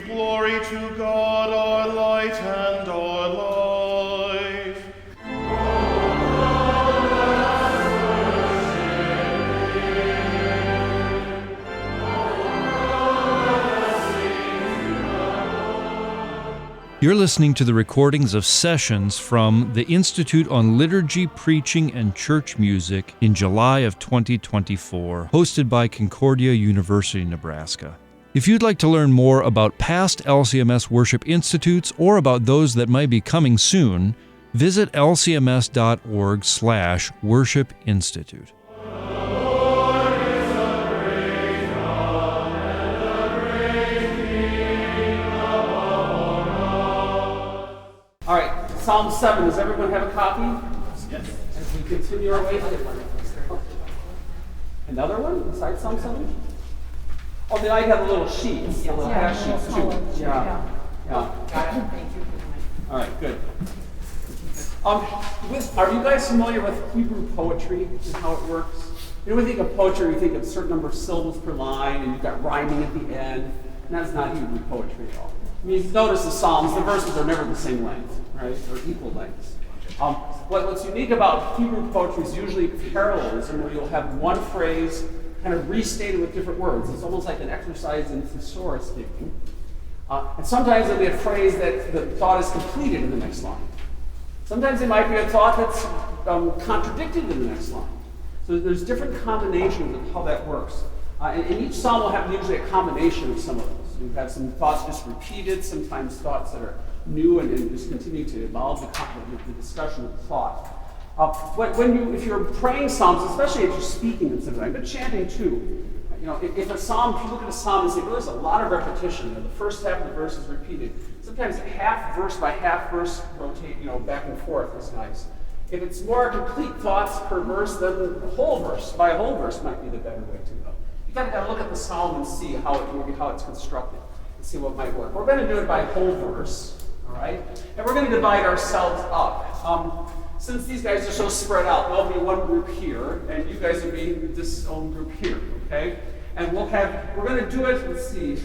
Give glory to God, our light and our life. You're listening to the recordings of sessions from the Institute on Liturgy, Preaching, and Church Music in July of 2024, hosted by Concordia University, Nebraska. If you'd like to learn more about past LCMS Worship Institutes or about those that might be coming soon, visit lcms.org/Worship Institute. All right, Psalm 7. Does everyone have a copy? Yes. As we continue our way. Another one besides Psalm 7? Oh, then I have a little sheet. Yes. A little hash sheets too. Yeah. Got it. Thank you. All right, good. Are you guys familiar with Hebrew poetry and how it works? You know, when we think of poetry, we think of a certain number of syllables per line, and you've got rhyming at the end. And that's not Hebrew poetry at all. I mean, notice the Psalms, the verses are never the same length, right? Or equal lengths. What's unique about Hebrew poetry is usually parallelism, where you'll have one phrase kind of restated with different words. It's almost like an exercise in thesaurus taking. And sometimes it'll be a phrase that the thought is completed in the next line. Sometimes it might be a thought that's contradicted in the next line. So there's different combinations of how that works. And each psalm will have usually a combination of some of those. You have some thoughts just repeated, sometimes thoughts that are new and just continue to evolve the discussion of the thought. If you're praying psalms, especially if you're speaking in some way, but chanting too, you know, if a psalm, if you look at a psalm and say, well, there's a lot of repetition, the first half of the verse is repeated. Sometimes half verse by half verse rotate, back and forth is nice. If it's more complete thoughts per verse, then the whole verse by a whole verse might be the better way to go. You kind of got to look at the psalm and see how it's constructed and see what might work. We're going to do it by whole verse, all right? And we're going to divide ourselves up. Since these guys are so spread out, there'll be one group here, and you guys will be this own group here, okay? And we're going to do it, let's see.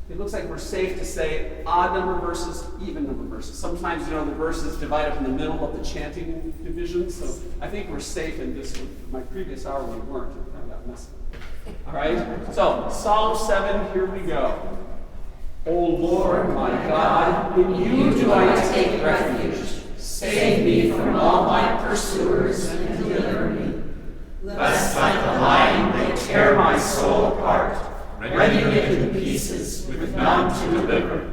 It looks like we're safe to say odd number verses, even number verses. Sometimes, the verses divide up in the middle of the chanting division, so I think we're safe in this one. My previous hour we weren't. I got messed up. All right? So, Psalm 7, here we go. O Lord, my God, in you do I take refuge. Save me from all my pursuers and deliver me. Lest like a lion they tear my soul apart, rending it in pieces with none to deliver.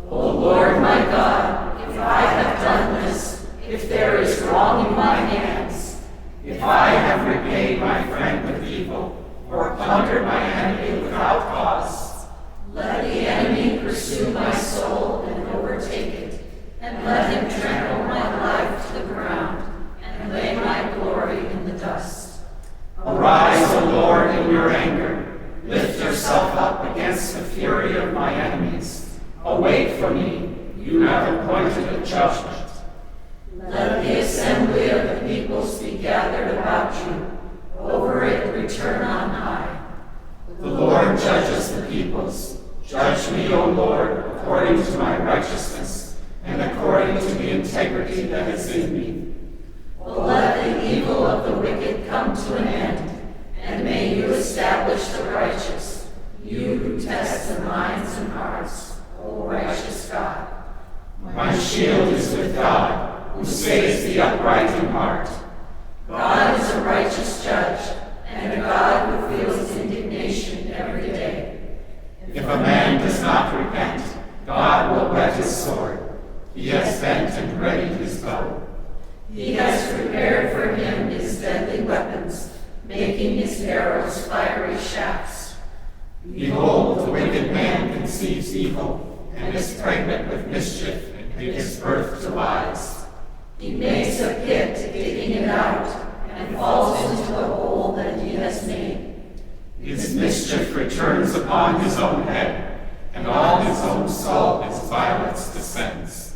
O Lord, my God, if I have done this, if there is wrong in my hands, if I have repaid my friend with evil, or plundered my enemy without cause, let the enemy pursue my soul and overtake it, and let him trample my life to the ground, and lay my glory in the dust. Arise, O Lord, in your anger. Lift yourself up against the fury of my enemies. Await for me, you have appointed a judgment. Let the assembly of the peoples be gathered about you. Over it return on high. The Lord judges the peoples. Judge me, O Lord, according to my righteousness, and according to the integrity that is in me. Let the evil of the wicked come to an end, and may you establish the righteous, you who test the minds and hearts, O righteous God. My shield is with God, who saves the upright in heart. God is a righteous judge, and a God who feels indignation every day. If a man does not repent, God will whet his sword. He has bent and readied his bow. He has prepared for him his deadly weapons, making his arrows fiery shafts. Behold, the wicked man conceives evil, and is pregnant with mischief, and gives birth to lies. He makes a pit, digging it out, and falls into the hole that he has made. His mischief returns upon his own head, and on his own soul his violence descends.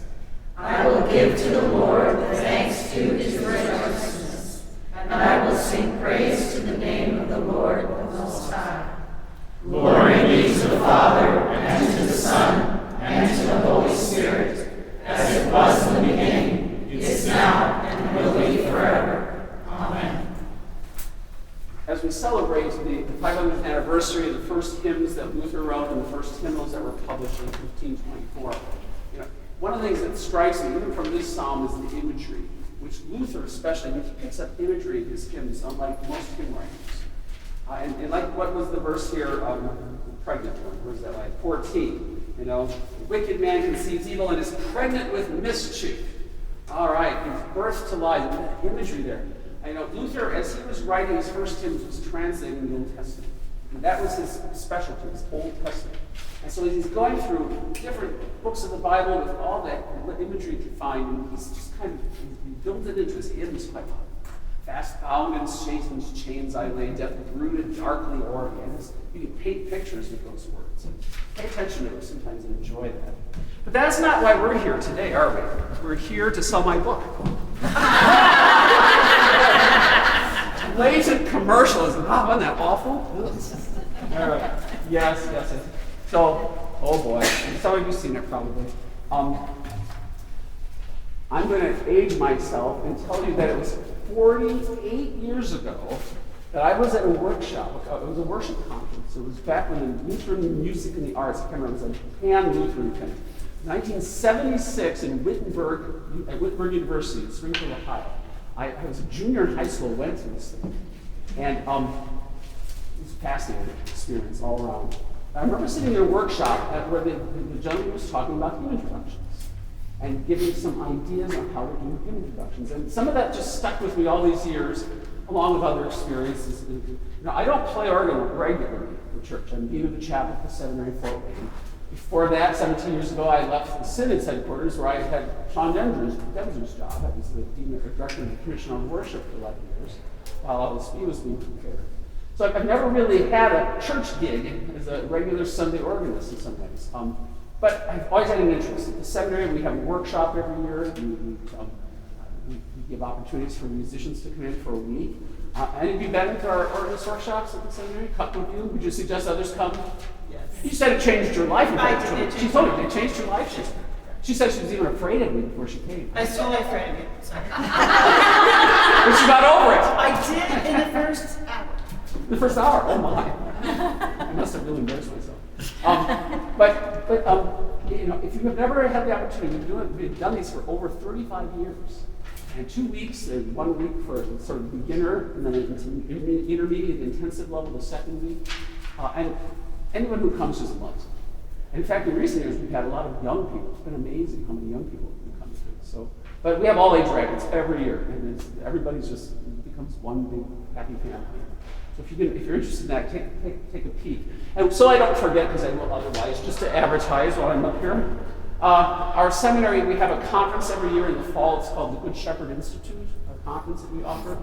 I will give to the Lord the thanks due his righteousness, and I will sing praise to the name of the Lord Most High. Glory be to the Father, and to that Luther wrote and the first hymnals that were published in 1524. One of the things that strikes me, even from this psalm, is the imagery, which Luther especially, he picks up imagery in his hymns, unlike most hymn writers. And like, what was the verse here, the pregnant one, where's that like? 14, the wicked man conceives evil and is pregnant with mischief. All right, gives birth to lies. That imagery there. I know Luther, as he was writing his first hymns, was translating the Old Testament. And that was his specialty, his Old Testament. And so he's going through different books of the Bible with all that imagery to find, and he's just kind of he built it into his hymns quite well. Fast bound in Satan's chains I lay, death rooted darkly o'er me. And you can paint pictures with those words. And pay attention to them sometimes and enjoy that. But that's not why we're here today, are we? We're here to sell my book. Blatant commercialism. Oh, wasn't that awful? All right. Yes. So, oh boy, some of you have seen it probably. I'm going to age myself and tell you that it was 48 years ago that I was at a workshop. It was a worship conference. It was back when the Lutheran Music and the Arts, I can't remember, it was a pan-Lutheran thing. 1976 in Wittenberg, at Wittenberg University in Springfield, Ohio. I was a junior in high school, went to this thing. And it was a fascinating experience all around. I remember sitting in a workshop where the gentleman was talking about hymn introductions and giving some ideas on how to do hymn introductions. And some of that just stuck with me all these years, along with other experiences. I don't play organ regularly for church. I'm dean of the chapel at the seminary in Fort Wayne. Before that, 17 years ago, I left the Synod's headquarters where I had Sean Denver's job. I was the dean or director of the Commission on Worship for 11 years, while LSB was being prepared. So I've never really had a church gig as a regular Sunday organist in some ways. But I've always had an interest. At the seminary, we have a workshop every year. We give opportunities for musicians to come in for a week. Any of you been to our organist workshops at the seminary? A couple of you? Would you suggest others come? Yes. You said it changed your life. I did. She told me it changed your life. She said she was even afraid of me before she came. I still afraid of it. But she got over it. I did in the first hour. The first hour? Oh my. I must have really embarrassed myself. If you have never had the opportunity, we've done these for over 35 years. And 2 weeks, 1 week for sort of beginner, and then intermediate intensive level the second week. And anyone who comes just loves it. In fact, in recent years, we've had a lot of young people. It's been amazing how many young people have come through. But we have all age brackets every year, and everybody's just becomes one big happy family. So if you're interested in that, take a peek. And so I don't forget, because I will otherwise, just to advertise while I'm up here. Our seminary, we have a conference every year in the fall. It's called the Good Shepherd Institute, a conference that we offer.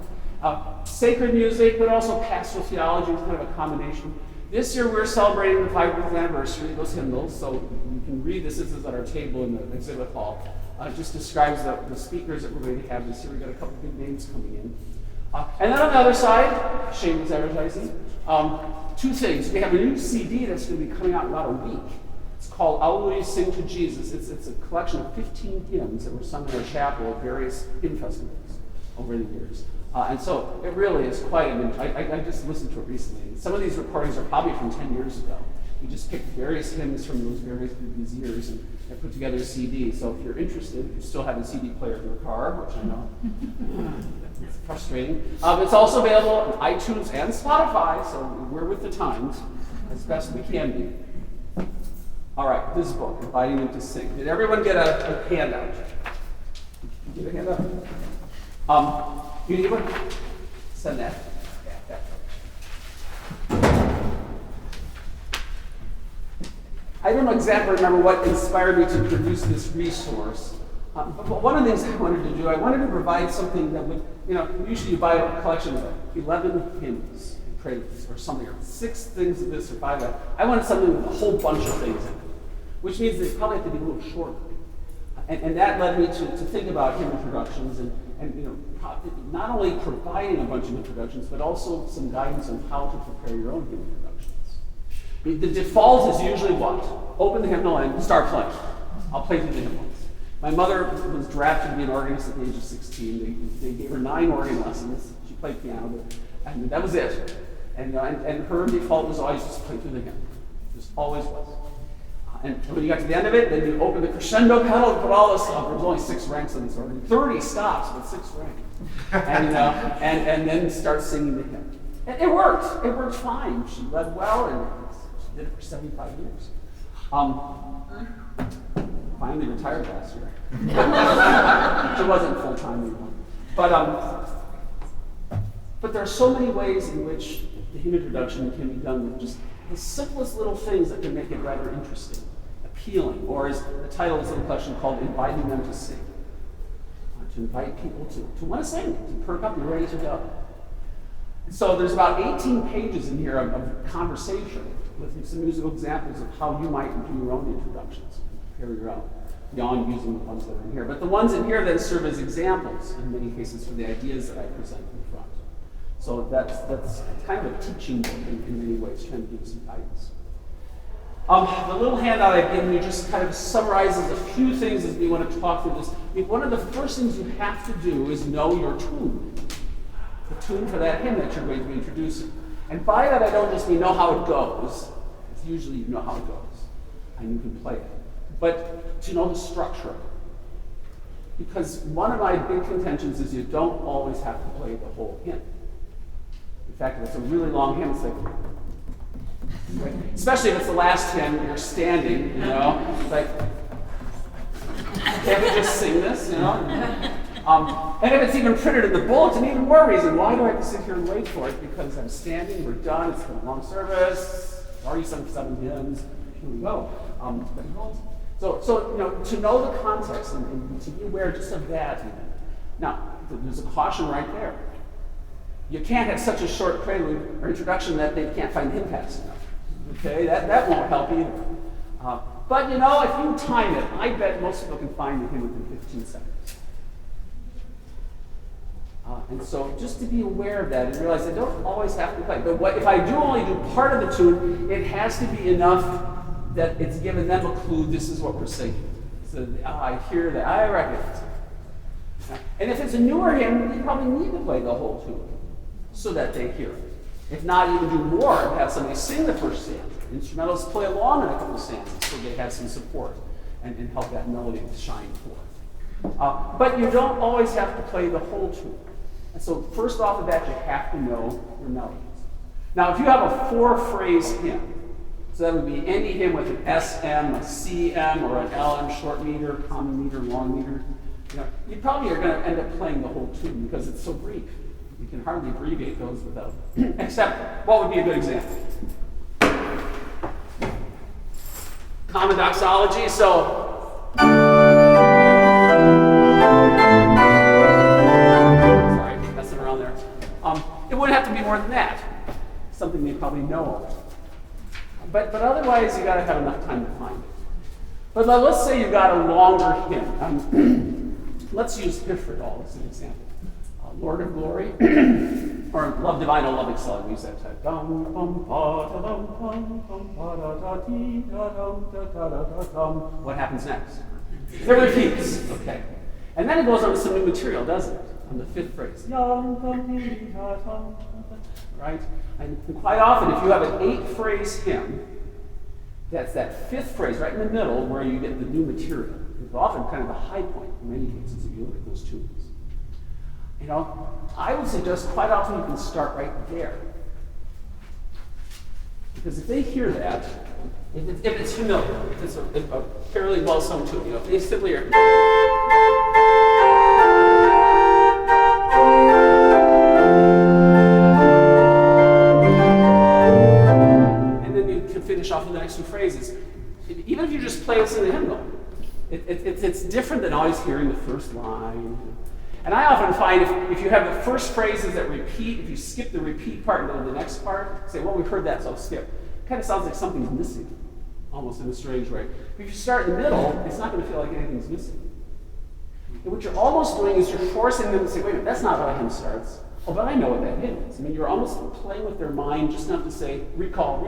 Sacred music, but also pastoral theology is kind of a combination. This year we're celebrating the 500th anniversary of those hymnals, so you can read this. This is at our table in the exhibit hall. It just describes the speakers that we're going to have this year. We've got a couple big names coming in. And then on the other side, shameless advertising, 2 things. We have a new CD that's going to be coming out in about a week. It's called Alleluia Sing to Jesus. It's a collection of 15 hymns that were sung in our chapel at various hymn festivals over the years. And so it really is quite I just listened to it recently. And some of these recordings are probably from 10 years ago. We just picked various hymns from these years and put together a CD. So if you're interested, if you still have a CD player in your car, which I know, it's frustrating. It's also available on iTunes and Spotify, so we're with the times as best we can be. All right, this book, Inviting Them to Sing. Did everyone get a handout? Did you get a handout? You need one? Send that. I don't exactly remember what inspired me to produce this resource. But one of the things I wanted to do, I wanted to provide something that would, usually you buy a collection of 11 hymns and preludes or something, or 6 things of this or 5 of that. I wanted something with a whole bunch of things in it, which means they probably have to be a little shorter. And that led me to think about hymn introductions and not only providing a bunch of introductions, but also some guidance on how to prepare your own hymn introductions. The default is usually what? Open the hymnal and start playing. I'll play through the hymnals. My mother was drafted to be an organist at the age of 16. They gave her 9 organ lessons. She played piano, and that was it. And her default was always just play through the hymn. Just always was. And when you got to the end of it, then you open the crescendo pedal and put all this up. There was only 6 ranks in this order. 30 stops with 6 ranks. And then start singing the hymn. And it worked. It worked fine. She led well, and she did it for 75 years. Finally retired last year. She wasn't full-time anymore. But there are so many ways in which the hymn introduction can be done with just the simplest little things that can make it rather interesting, appealing, or as the title of this little collection called, inviting them to sing. To invite people to want to sing, to perk up and ready to go. So there's about 18 pages in here of conversation with some musical examples of how you might do your own introductions, prepare your own, beyond using the ones that are in here. But the ones in here then serve as examples, in many cases, for the ideas that I present in front. So that's kind of a teaching book in many ways, trying to give you some guidance. The little handout I've given you just kind of summarizes a few things as we want to talk through this. I mean, one of the first things you have to do is know your tune. The tune for that hymn that you're going to be introducing. And by that I don't just mean know how it goes. It's usually you know how it goes, and you can play it. But to know the structure of it. Because one of my big contentions is you don't always have to play the whole hymn. In fact, if it's a really long hymn, it's like, especially if it's the last hymn, you're standing, you know, it's like, can't we just sing this, you know? And if it's even printed in the bulletin, even more reason. Why do I have to sit here and wait for it? Because I'm standing, we're done, it's been a long service, already sung 7 hymns, here we go. So you know, to know the context and to be aware just of that even. Now, there's a caution right there. You can't have such a short prelude or introduction that they can't find hymn fast enough. Okay, that won't help either. But you know, if you time it, I bet most people can find the hymn within 15 seconds. And so just to be aware of that and realize I don't always have to play. But if I do only do part of the tune, it has to be enough that it's given them a clue, this is what we're singing. So I hear that, I recognize it. And if it's a newer hymn, you probably need to play the whole tune so that they hear it. If not, even do more and have somebody sing the first stanza. Instrumentalists play along in a couple of stanzas so they have some support and help that melody shine forth. But you don't always have to play the whole tune. And so first off of that, you have to know your melodies. Now, if you have a 4-phrase hymn, so that would be any hymn with an SM, a CM, or an LM, short meter, common meter, long meter, you probably are going to end up playing the whole tune because it's so brief. You can hardly abbreviate those without, except, what would be a good example? Common doxology, so. Sorry, messing around there. It wouldn't have to be more than that. Something they probably know already. But otherwise, you got to have enough time to find it. But let's say you got a longer hymn. Let's use Eifrig as an example. Lord of Glory, or Love Divine, O Love Excellent. We use that type. What happens next? It repeats. Okay. And then it goes on to some new material, doesn't it? On the 5th phrase. Right? And quite often, if you have an 8-phrase hymn, that's that 5th phrase right in the middle where you get the new material. It's often kind of a high point in many cases if you look at those tunes. You know, I would suggest quite often you can start right there. Because if they hear that, if it's familiar, if it's a fairly well-sung tune, if they simply hear, and then you can finish off with the next 2 phrases. Even if you just play this in the hymnal, it's different than always hearing the first line. And I often find if you have the first phrases that repeat, if you skip the repeat part and go to the next part, say, well, we've heard that, so I'll skip. It kind of sounds like something's missing, almost in a strange way. But if you start in the middle, it's not going to feel like anything's missing. And what you're almost doing is you're forcing them to say, wait a minute, that's not how a hymn starts. Oh, but I know what that hymn is. I mean, you're almost playing with their mind just enough to say, recall,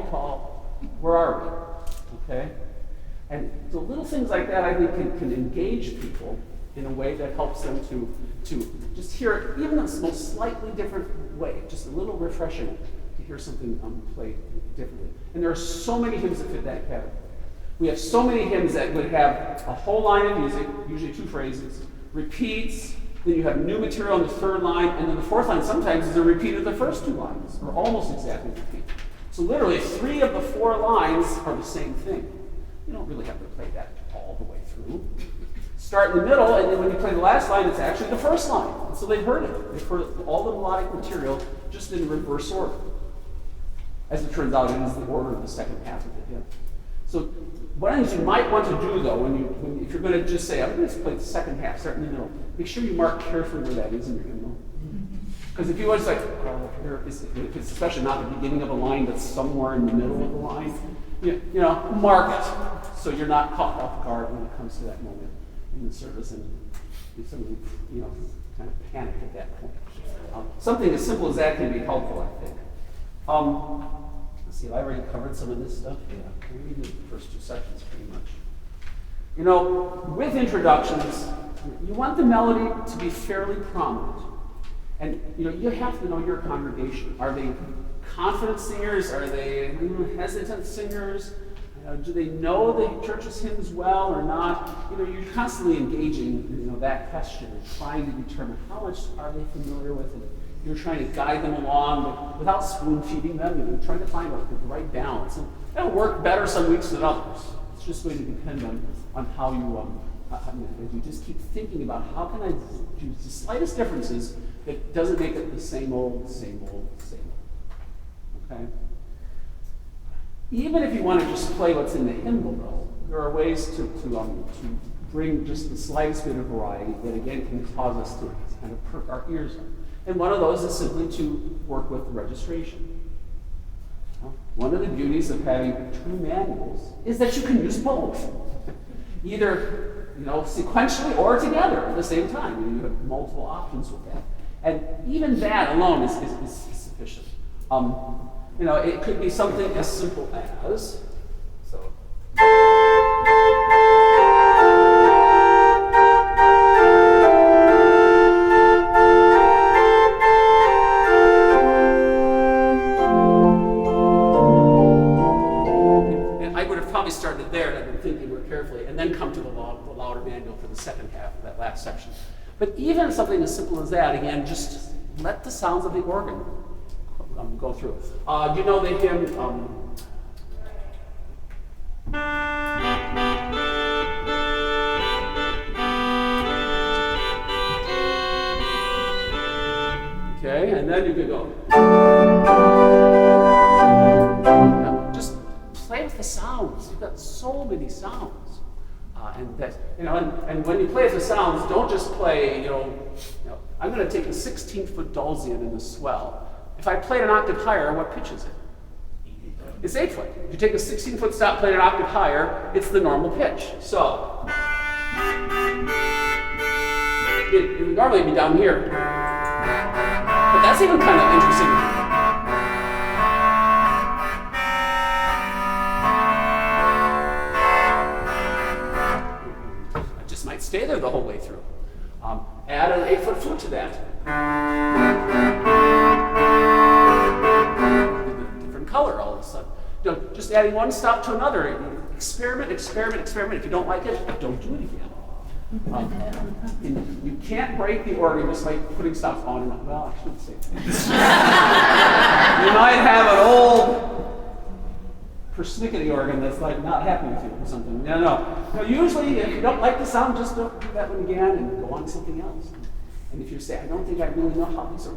where are we? Okay? And so little things like that, I think, can engage people in a way that helps them to just hear it, even in a most slightly different way, just a little refreshing to hear something played differently. And there are so many hymns that fit that category. We have so many hymns that would have a whole line of music, usually 2 phrases, repeats, then you have new material on the 3rd line, and then the 4th line sometimes is a repeat of the first 2 lines, or almost exactly repeat. So literally 3 of the 4 lines are the same thing. You don't really have to play that all the way through. Start in the middle, and then when you play the last line, it's actually the first line. And so they've heard it. They've heard all the melodic material just in reverse order. As it turns out, it is the order of the second half of the hymn. So one of the things you might want to do, though, if you're going to just say, I'm going to play the second half, start in the middle, make sure you mark carefully where that is in your hymnal. Because if you was like, if it's especially not the beginning of a line that's somewhere in the middle of the line, you know, mark it so you're not caught off guard when it comes to that moment in the service and suddenly, kind of panic at that point. Something as simple as that can be helpful, I think. Let's see, have I already covered some of this stuff? Yeah, we did the first 2 sections pretty much. With introductions, you want the melody to be fairly prominent. And you have to know your congregation. Are they confident singers? Are they hesitant singers? Do they know the church's hymns well or not? You're constantly engaging that question and trying to determine how much are they familiar with it. You're trying to guide them along, but without spoon feeding them. Trying to find the right balance. And that'll work better some weeks than others. It's just going to depend on how you if you just keep thinking about how can I do the slightest differences that doesn't make it the same old, same old, same old. Okay? Even if you want to just play what's in the hymnal, though, there are ways to bring just the slightest bit of variety that, again, can cause us to kind of perk our ears up. And one of those is simply to work with the registration. One of the beauties of having 2 manuals is that you can use both. Either sequentially or together at the same time. You have multiple options with that. And even that alone is sufficient. It could be something as simple as, and I would have probably started there and I've been thinking more carefully, and then come to the louder manual for the second half of that last section. But even something as simple as that, again, just let the sounds of the organ go through. Do you know the hymn? Okay, and then you can go. Just play with the sounds. You've got so many sounds. And when you play with the sounds, don't just play, I'm going to take a 16-foot dulcian in the swell. If I play it an octave higher, what pitch is it? It's 8-foot. If you take a 16-foot stop, play it an octave higher, it's the normal pitch. So, it would normally be down here. But that's even kind of interesting. Might stay there the whole way through. Add an 8-foot flute to that. Different color all of a sudden. Just adding one stop to another. Experiment. If you don't like it, don't do it again. You can't break the organ just by putting stops on and on. Well, I shouldn't say that. You might have an old persnickety organ that's like not happy with you or something. No. Usually, if you don't like the sound, just don't do that one again and go on to something else. And if you say, I don't think I really know how these are,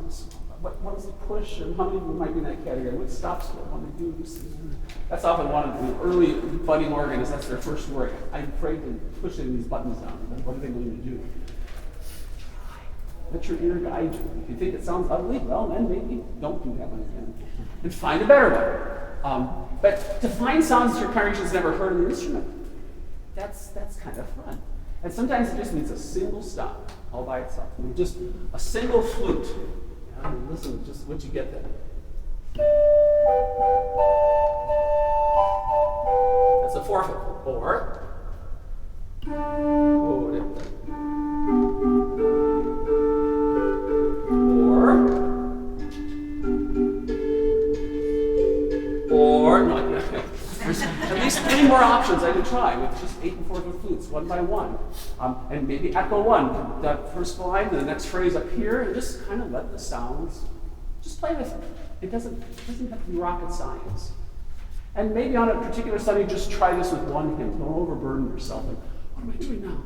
what is the push, and how many of them might be in that category? What stops do I want to do? That's often one of the early budding organists. That's their first worry. I'm afraid to push any of these buttons down. What are they going to do? Let your ear guide you. If you think it sounds ugly, well, then maybe don't do that one again. And find a better one. But to find sounds that your congregation's never heard in the instrument, that's kind of fun. And sometimes it just means a single stop all by itself. I mean, just a single flute. Listen, just what you get there. That's a 4-foot. Or. least 3 more options I could try with just 8 and 4-foot flutes, one by one. And maybe echo one, that first line, the next phrase up here, and just kind of let the sounds, just play with it. It doesn't have to be rocket science. And maybe on a particular Sunday, just try this with one hymn. Don't overburden yourself. Like, what am I doing now?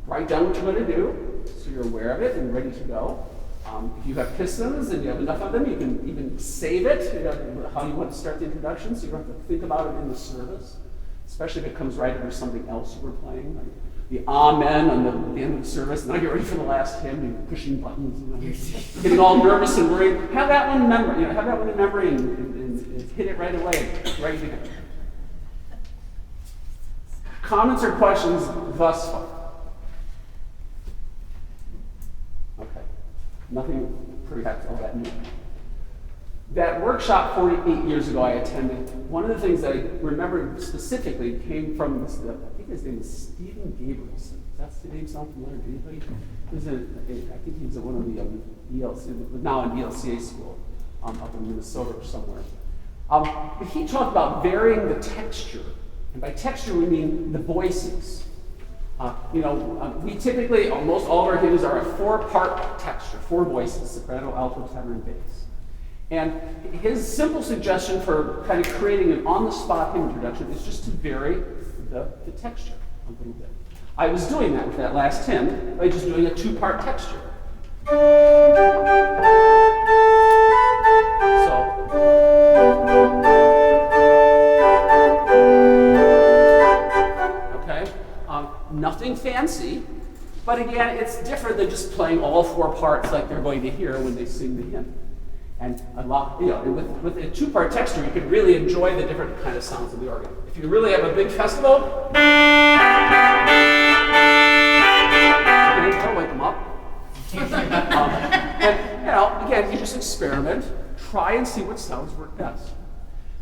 Write down what you're going to do, so you're aware of it and ready to go. If you have pistons and you have enough of them, you can even save it, how you want to start the introduction, so you don't have to think about it in the service, especially if it comes right under something else you were playing, like the Amen at the end of the service. Now you're ready for the last hymn, you're pushing buttons, getting all nervous and worried. Have that one in memory, have that one in memory and hit it right away, ready to go. Comments or questions thus far? Okay. Nothing perhaps all that new. That workshop 48 years ago I attended, one of the things that I remember specifically came from this, I think his name is Stephen Gabrielson. Does that name sound familiar to anybody? I think he was at one of the ELC, now in ELCA school, up in Minnesota or somewhere. But he talked about varying the texture. And by texture we mean the voices. We typically, almost all of our hymns are a 4-part texture, 4 voices, soprano, alto, tenor, and bass. And his simple suggestion for kind of creating an on-the-spot hymn introduction is just to vary the texture a little bit. I was doing that with that last hymn by just doing a 2-part texture. Nothing fancy, but again, it's different than just playing all 4 parts like they're going to hear when they sing the hymn. And a lot, with a 2-part texture, you can really enjoy the different kind of sounds of the organ. If you really have a big festival, don't wake them up. And again, you just experiment, try and see what sounds work best.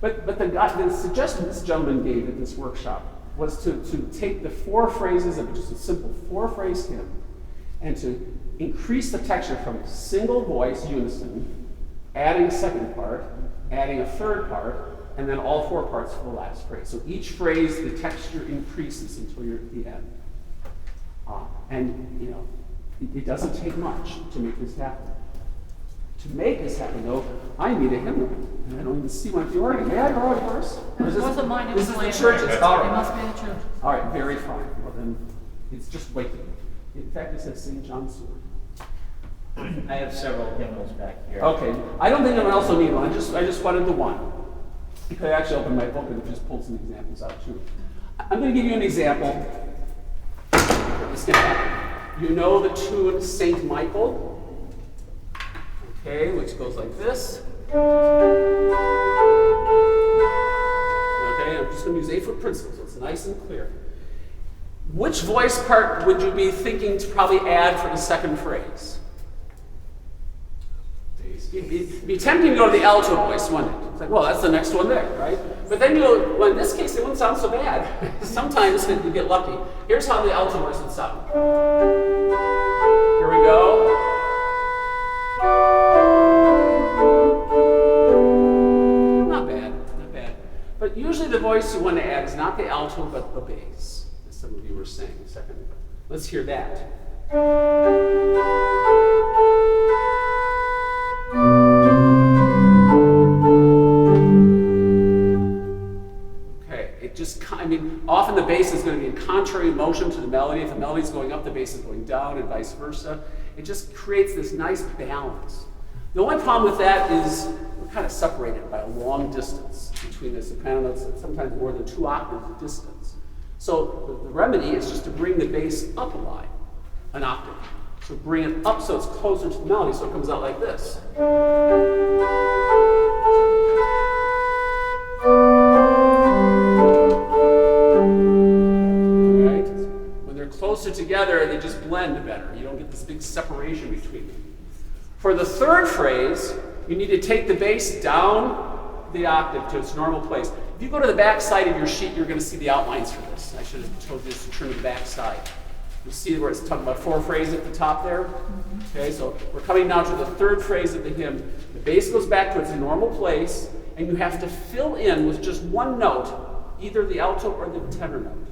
But the suggestion this gentleman gave at this workshop was to take the 4 phrases of just a simple 4-phrase hymn and to increase the texture from single voice unison, adding a 2nd part, adding a 3rd part, and then all 4 parts for the last phrase. So each phrase, the texture increases until you're at the end. It doesn't take much to make this happen. To make this happen, though, I need a hymnal. And I don't even see one at the organ. May I borrow yours? This wasn't mine, it This was is the mine. church's. All It right. must be the church. All right, very fine. Well, then, it's just waiting. In fact, it says St. John's Sword. I have several hymnals back here. Okay. I don't think anyone else will need one. I just wanted the one. You could actually open my book and just pull some examples out, too. I'm going to give you an example. You know the tune St. Michael? Okay, which goes like this. Okay, I'm just going to use 8-foot principles, so it's nice and clear. Which voice part would you be thinking to probably add for the 2nd phrase? It'd be tempting to go to the alto voice, wouldn't it? It's like, well, that's the next one there, right? But then well, in this case, it wouldn't sound so bad. Sometimes you get lucky. Here's how the alto voice would sound. Here we go. Not bad. But usually the voice you want to add is not the alto, but the bass, as some of you were saying a second ago. Let's hear that. Often the bass is going to be in contrary motion to the melody. If the melody is going up, the bass is going down, and vice versa. It just creates this nice balance. The only problem with that is we're kind of separated by a long distance between the soprano notes, sometimes more than 2 octaves of distance. So the remedy is just to bring the bass up a line, an octave. So bring it up so it's closer to the melody, so it comes out like this. Closer together, they just blend better. You don't get this big separation between them. For the 3rd phrase, you need to take the bass down the octave to its normal place. If you go to the back side of your sheet, you're going to see the outlines for this. I should have told you to turn to the back side. You see where it's talking about 4 phrases at the top there? Okay, so we're coming now to the 3rd phrase of the hymn. The bass goes back to its normal place, and you have to fill in with just one note either the alto or the tenor note.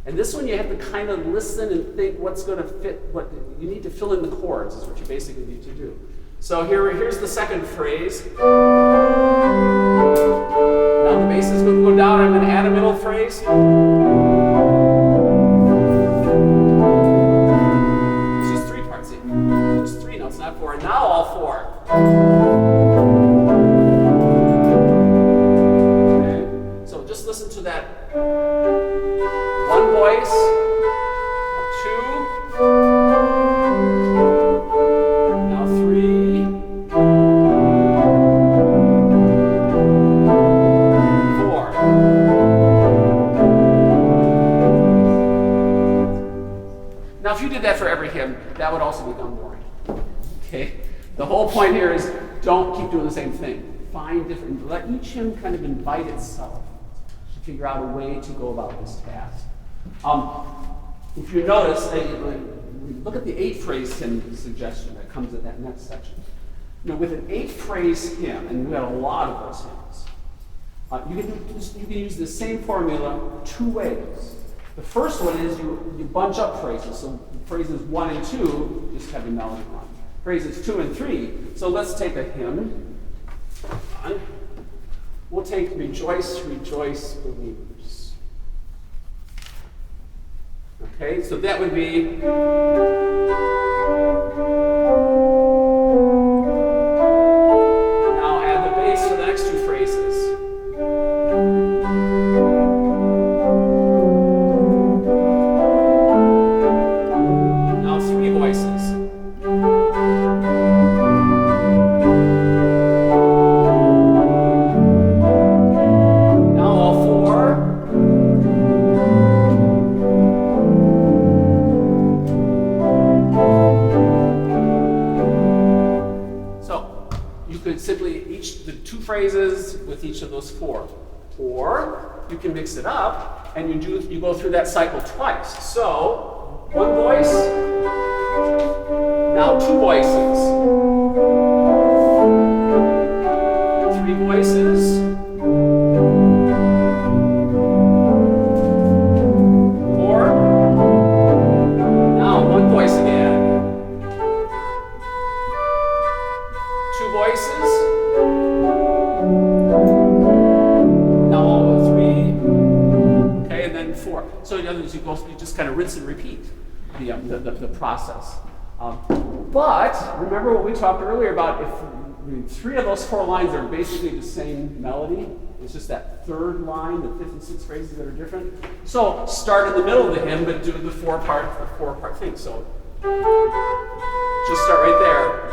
And this one you have to kind of listen and think what's going to fit, what you need to fill in the chords is what you basically need to do. So here's the second phrase. Now the bass is going to go down, I'm going to add a middle phrase. It's just 3 parts, see? Just 3 notes, not 4. And now all 4. Okay, so just listen to that. 1 voice, 2, now 3, 4. Now if you did that for every hymn, that would also become boring. Okay? The whole point here is don't keep doing the same thing. Find different, let each hymn kind of invite itself to figure out a way to go about this task. If you notice, look at the 8-phrase hymn suggestion that comes in that next section. You know, with an 8-phrase hymn, and we have a lot of those hymns, you can use the same formula 2 ways. The first one is you bunch up phrases. So phrases 1 and 2 just have a melody run. Phrases 2 and 3. So let's take a hymn. We'll take Rejoice, Rejoice, Believers. Okay, so that would be now add the bass for the next 2 phrases. Now 3 voices. Now all 4. Simply the 2 phrases with each of those 4. Or you can mix it up and you go through that cycle twice. So 1 voice, now 2 voices, 3 voices, 4, now 1 voice again, 2 voices. Now all 3. Okay, and then 4. So in other words, you just kind of rinse and repeat the process. But remember what we talked earlier about if 3 of those 4 lines are basically the same melody. It's just that 3rd line, the 5th and 6th phrases that are different. So start in the middle of the hymn, but do the 4-part thing. So just start right there.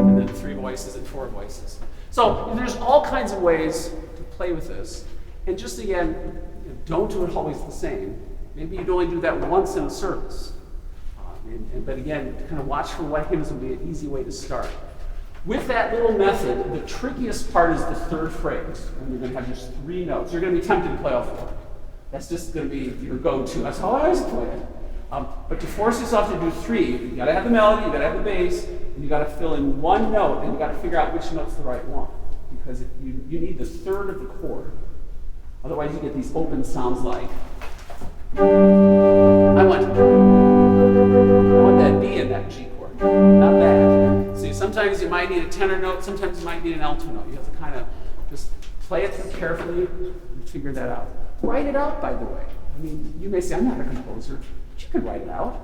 And then 3 voices and 4 voices. So there's all kinds of ways to play with this. And just again, don't do it always the same. Maybe you'd only do that once in a service. But again, kind of watch for what hymns would be an easy way to start. With that little method, the trickiest part is the 3rd phrase. And you're going to have just 3 notes. You're going to be tempted to play all 4. That's just going to be your go-to. That's how I always play it. But to force yourself to do 3, you got to have the melody, you got to have the bass, and you got to fill in 1 note, and you got to figure out which note's the right one. Because if you need the 3rd of the chord. Otherwise, you get these open sounds like I want that B in that G chord, not that. See, sometimes you might need a tenor note, sometimes you might need an alto note. You have to kind of just play it through carefully and figure that out. Write it out, by the way. I mean, you may say, I'm not a composer, but you can write it out.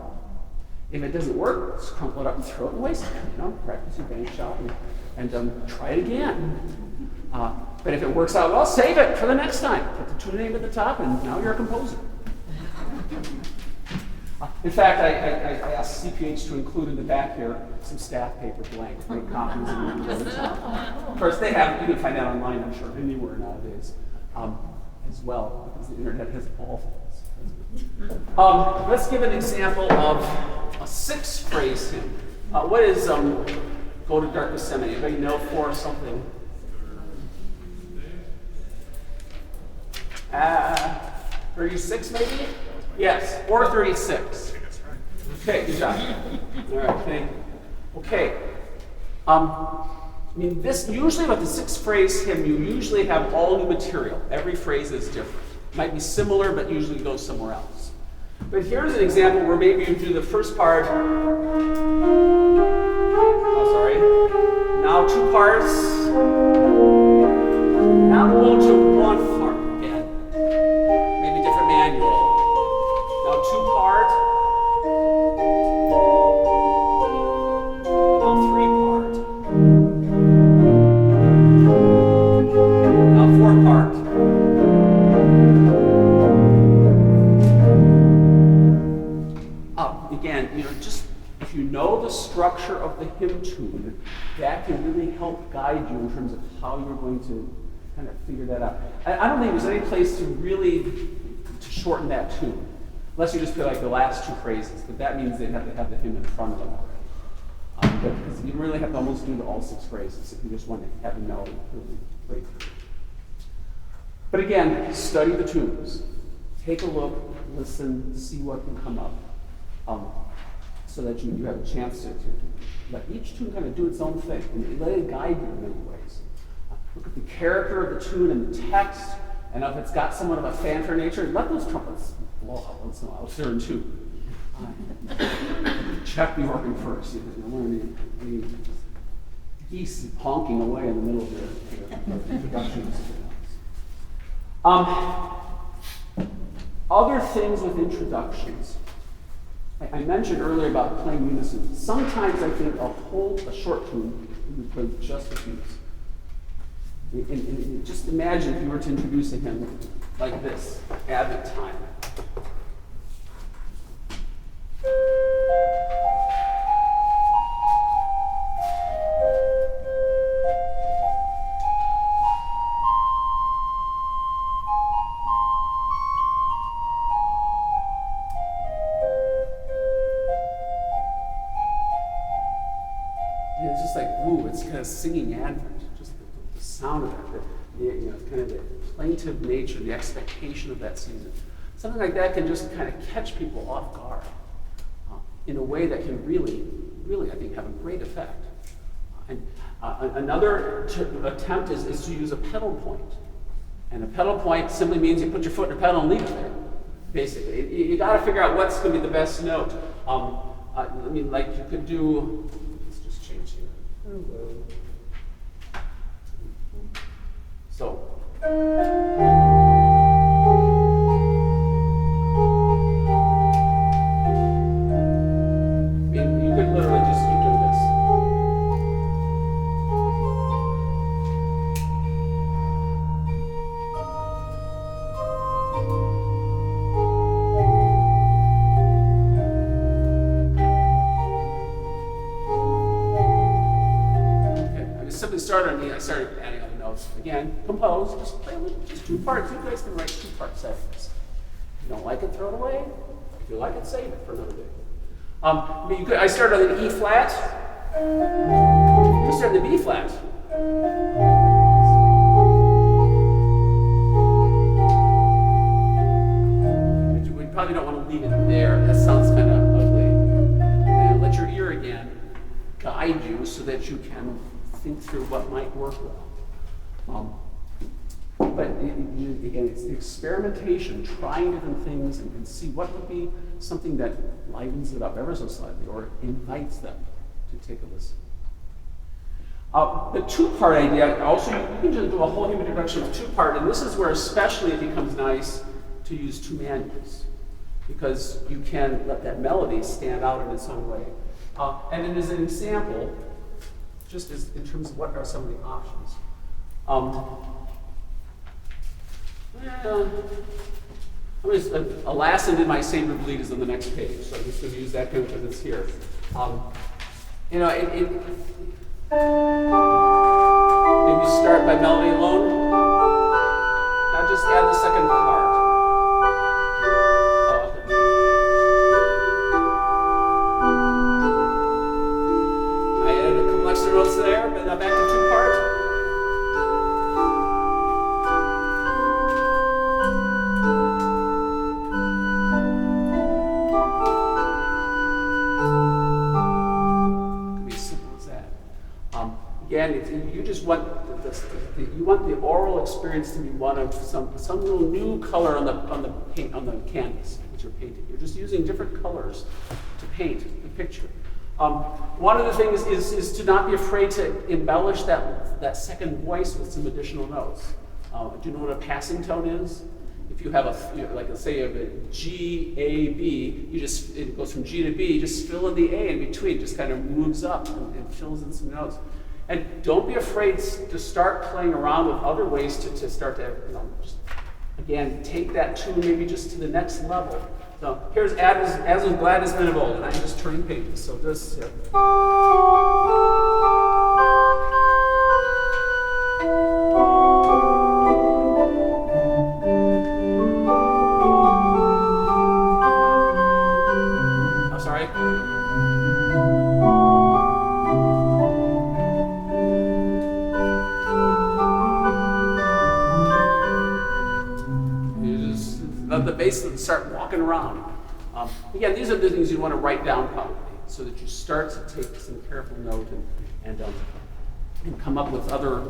If it doesn't work, just crumple it up and throw it in the waistband. Practice your bank shot and try it again. But if it works out well, save it for the next time. Put the tune name at the top, and now you're a composer. In fact, I asked CPH to include in the back here some staff paper blank to make copies. Of course, they have. You can find that online, I'm sure, anywhere nowadays, as well, because the internet has all things. Let's give an example of a 6-phrase hymn. What is "Go to Dark Gethsemane"? Anybody know for something? 36 maybe? Yes, or 36. Okay, good job. All right, thank you. Okay, This usually with the 6-phrase hymn, you usually have all new material. Every phrase is different. It might be similar, but usually goes somewhere else. But here's an example where maybe you do the first part. Oh, sorry. Now 2 parts. Now we'll go to 1 part again. Maybe different manual. Now 2 part. Now 3 part. Now 4 part. Again, just if you know the structure of the hymn tune, that can really help guide you in terms of how you're going to kind of figure that out. I don't think there's any place to really shorten that tune, unless you just feel like the last 2 phrases, but that means they'd have to have the hymn in front of them already. Because you really have to almost do all 6 phrases if you just want to have the melody really play through. But again, study the tunes. Take a look, listen, see what can come up. So that you have a chance to let each tune kind of do its own thing and let it guide you in many ways. Look at the character of the tune and the text, and if it's got somewhat of a fanfare nature, let those trumpets blow out once in a while, turn too. Check the organ first. You don't want any geese honking away in the middle of the introduction. Other things with introductions. I mentioned earlier about playing unison. Sometimes I think a short tune you would play just with these. And just imagine if you were to introduce a hymn like this, Advent time. It's just like, ooh, it's kind of singing Advent, just the sound of that, kind of the plaintive nature, the expectation of that season. Something like that can just kind of catch people off guard in a way that can really, I think, have a great effect. Another attempt is to use a pedal point. And a pedal point simply means you put your foot in a pedal and leave it there, basically. You got to figure out what's going to be the best note. Like you could do, let's just change here. So. You could literally just keep doing this. I started adding other notes. Again, compose, just play with just 2 parts. You guys can write 2-part segments. If you don't like it, throw it away. If you like it, save it for another day. I started on an E flat. You start on the B flat. We probably don't want to leave it there. That sounds kind of ugly. And let your ear again guide you so that you can think through what might work well. But again, it's the experimentation, trying different things and see what would be something that livens it up ever so slightly or invites them to take a listen. The 2-part idea, also you can just do a whole hymn introduction with 2-part, and this is where especially it becomes nice to use 2 manuals, because you can let that melody stand out in its own way. And then as an example, just as in terms of what are some of the options. Alas, and in my Savior bleed is on the next page, so I'm just going to use that because it's here. Maybe start by melody alone. Now just add the second part. I added a couple extra notes there, but now back to 2-part. Again, you just want you want the oral experience to be one of some little new color on the canvas that you're painting. You're just using different colors to paint the picture. One of the things is to not be afraid to embellish that second voice with some additional notes. Do you know what a passing tone is? If you have like let's say you have a G, A, B, it goes from G to B, you just fill in the A in between, just kind of moves up and fills in some notes. And don't be afraid to start playing around with other ways to start to, just, again, take that tune maybe just to the next level. So here's as was glad as men of old, and I'm just turning pages. So this. I'm sorry. The bass and start walking around. Again, these are the things you want to write down probably, so that you start to take some careful note and come up with other,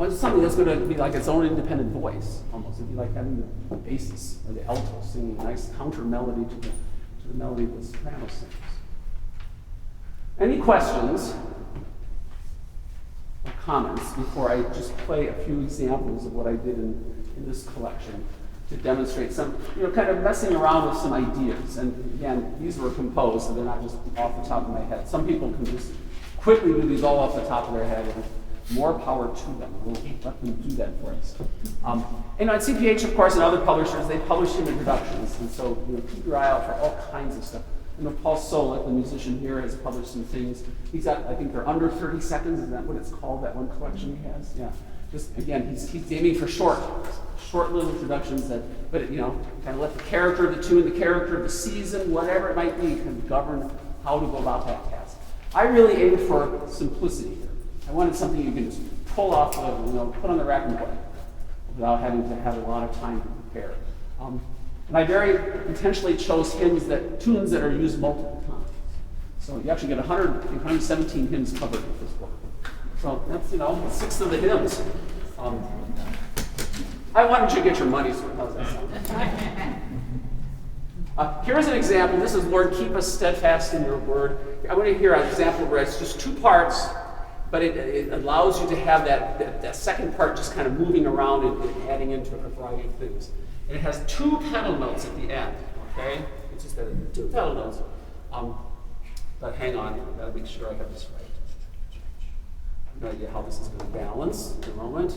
something that's going to be like its own independent voice, almost. It'd be like having the basses or the alto singing a nice counter melody to the melody that the soprano sings. Any questions or comments before I just play a few examples of what I did in this collection? To demonstrate some, kind of messing around with some ideas. And again, these were composed, so they're not just off the top of my head. Some people can just quickly do these all off the top of their head, and more power to them. We'll let them do that for us. And at CPH, of course, and other publishers, they publish him introductions, and so keep your eye out for all kinds of stuff. Paul Solik, the musician here, has published some things. He's got, I think they're under 30 seconds. Is that what it's called, that one collection he has? Yeah. Just, again, he's aiming for short little introductions that, but kind of let the character of the tune, the character of the season, whatever it might be, kind of govern how to go about that task. I really aimed for simplicity here. I wanted something you can just pull off of, put on the rack and play, without having to have a lot of time to prepare. And I very intentionally chose tunes that are used multiple times. So you actually get 117 hymns covered with this book. So that's, 6 of the hymns. I wanted you to get your money's worth. How's that sound? Here's an example. This is Lord, keep us steadfast in your word. I want to hear an example where it's just 2 parts, but it allows you to have that second part just kind of moving around and adding into a variety of things. And it has 2 pedal notes at the end, okay? It's just 2 pedal notes. But hang on, I've got to make sure I got this right. No idea how this is going to balance in a moment.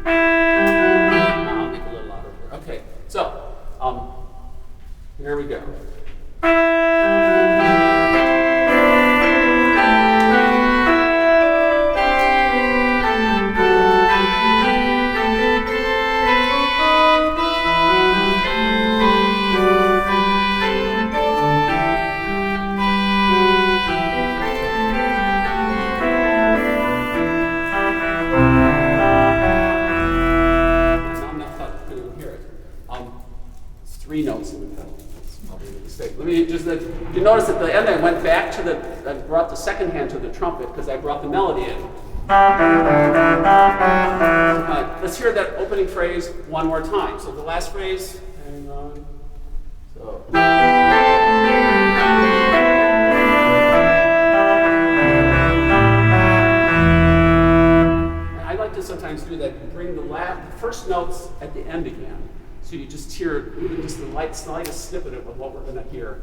I'll make a little louder here. Okay, so here we go. You notice at the end I went back I brought the second hand to the trumpet because I brought the melody in. Let's hear that opening phrase one more time. So the last phrase, hang on. So. And I like to sometimes do that, bring the first notes at the end again. So you just hear even just the slightest snippet of what we're going to hear.